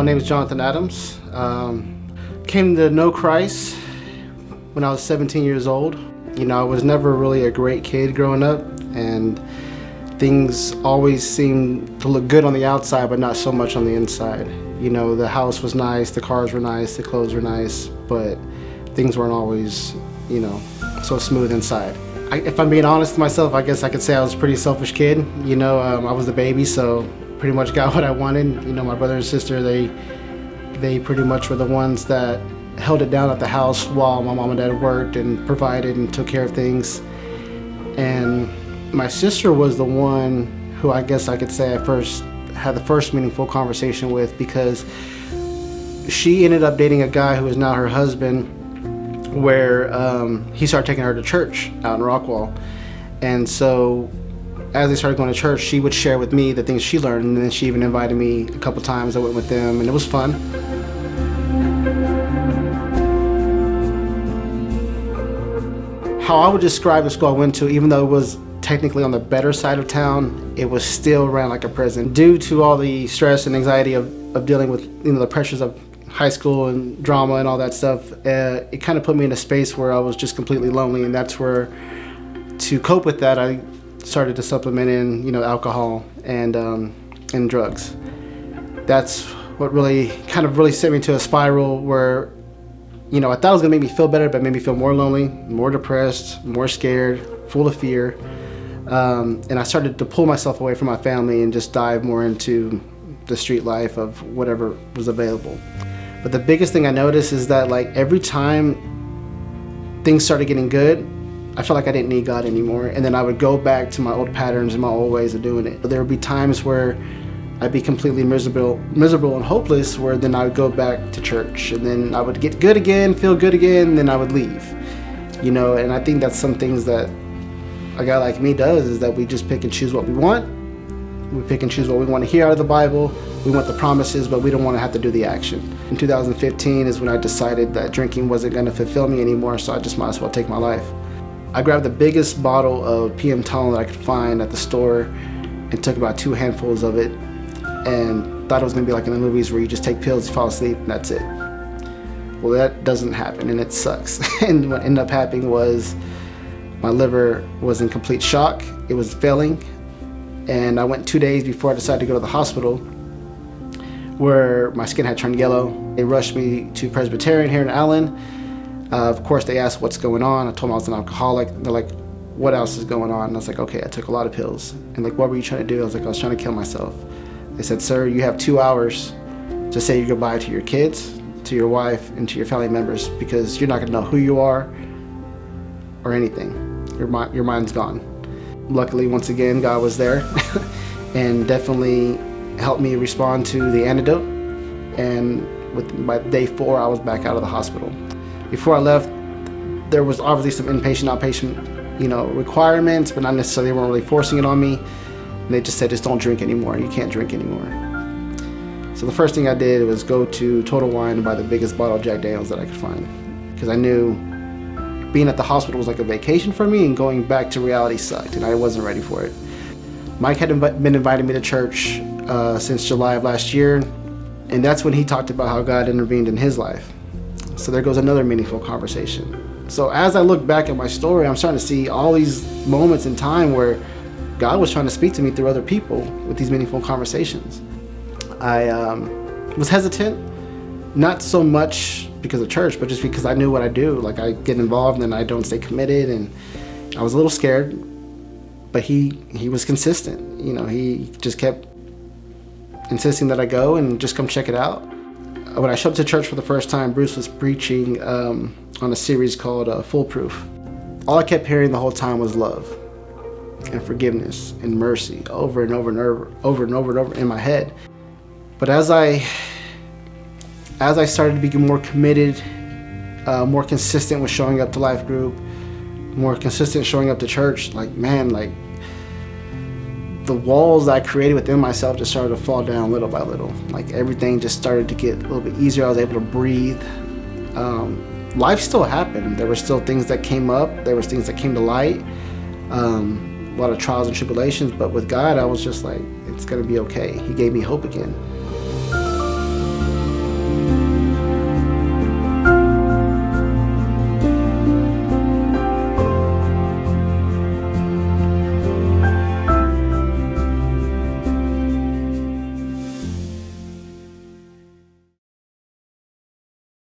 name is Jonathan Adams. Came to know Christ when I was 17 years old. I was never really a great kid growing up, and things always seemed to look good on the outside, but not so much on the inside. The house was nice, the cars were nice, the clothes were nice, but things weren't always, so smooth inside. If I'm being honest with myself, I guess I could say I was a pretty selfish kid. I was the baby, so pretty much got what I wanted. My brother and sister, they pretty much were the ones that held it down at the house while my mom and dad worked and provided and took care of things. And my sister was the one who I guess I could say I first had the first meaningful conversation with, because she ended up dating a guy who is now her husband, where he started taking her to church out in Rockwall. And so as they started going to church, she would share with me the things she learned, and then she even invited me a couple times. I went with them, and it was fun. How I would describe the school I went to, even though it was technically on the better side of town, it was still ran like a prison. Due to all the stress and anxiety of dealing with the pressures of high school and drama and all that stuff, it kind of put me in a space where I was just completely lonely, and that's where, to cope with that, I started to supplement in alcohol and drugs. That's what really sent me to a spiral where I thought it was gonna make me feel better, but it made me feel more lonely, more depressed, more scared, full of fear. And I started to pull myself away from my family and just dive more into the street life of whatever was available. But the biggest thing I noticed is that every time things started getting good, I felt like I didn't need God anymore. And then I would go back to my old patterns and my old ways of doing it. There would be times where I'd be completely miserable and hopeless, where then I would go back to church, and then I would get good again, feel good again, and then I would leave. And I think that's some things that a guy like me does, is that we just pick and choose what we want. We pick and choose what we want to hear out of the Bible. We want the promises, but we don't want to have to do the action. In 2015 is when I decided that drinking wasn't going to fulfill me anymore, so I just might as well take my life. I grabbed the biggest bottle of PM Tylenol that I could find at the store and took about 2 handfuls of it, and thought it was going to be like in the movies where you just take pills, you fall asleep, and that's it. Well, that doesn't happen, and it sucks. And what ended up happening was my liver was in complete shock. It was failing, and I went 2 days before I decided to go to the hospital, where my skin had turned yellow. They rushed me to Presbyterian here in Allen. Of course, they asked what's going on. I told them I was an alcoholic. They're like, what else is going on? And I was like, okay, I took a lot of pills. And what were you trying to do? I was like, I was trying to kill myself. They said, sir, you have 2 hours to say your goodbye to your kids, to your wife, and to your family members, because you're not going to know who you are or anything. Your mind's gone. Luckily, once again, God was there and definitely helped me respond to the antidote. And by day 4, I was back out of the hospital. Before I left, there was obviously some inpatient, outpatient, requirements, but not necessarily. They weren't really forcing it on me. And they just said, just don't drink anymore. You can't drink anymore. So the first thing I did was go to Total Wine and buy the biggest bottle of Jack Daniels that I could find, because I knew being at the hospital was like a vacation for me, and going back to reality sucked, and I wasn't ready for it. Mike had been inviting me to church since July of last year, and that's when he talked about how God intervened in his life. So there goes another meaningful conversation. So as I look back at my story, I'm starting to see all these moments in time where God was trying to speak to me through other people with these meaningful conversations. I was hesitant, not so much because of church, but just because I knew what I do. I get involved and I don't stay committed, and I was a little scared, but he was consistent. He just kept insisting that I go and just come check it out. When I showed up to church for the first time, Bruce was preaching on a series called Foolproof. All I kept hearing the whole time was love and forgiveness and mercy over and over and over in my head. But as I started to become more committed, more consistent with showing up to life group, more consistent showing up to church, the walls that I created within myself just started to fall down little by little. Everything just started to get a little bit easier. I was able to breathe. Life still happened. There were still things that came up. There was things that came to light. A lot of trials and tribulations. But with God, I was just like, it's gonna be okay. He gave me hope again.